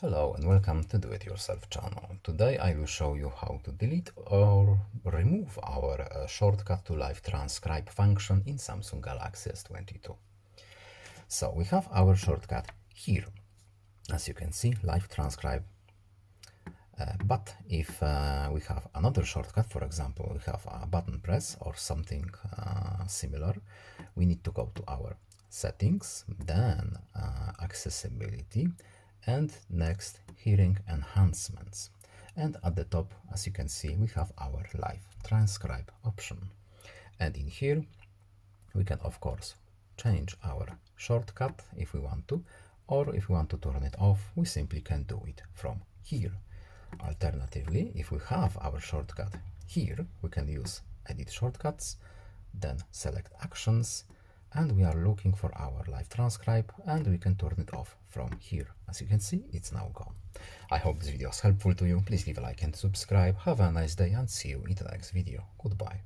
Hello and welcome to Do-It-Yourself channel. Today I will show you how to delete or remove our shortcut to live transcribe function in Samsung Galaxy S22. So we have our shortcut here. As you can see, live transcribe. But if we have another shortcut, for example, we have a button press or something similar, we need to go to our settings, then accessibility, and next hearing enhancements. And at the top, as you can see, we have our live transcribe option. And in here, we can of course change our shortcut if we want to, or if we want to turn it off, we simply can do it from here. Alternatively, if we have our shortcut here, we can use edit shortcuts, then select actions, and we are looking for our live transcribe, and we can turn it off from here. As you can see, it's now gone. I hope this video is helpful to you. Please leave a like and subscribe. Have a nice day and see you in the next video. Goodbye.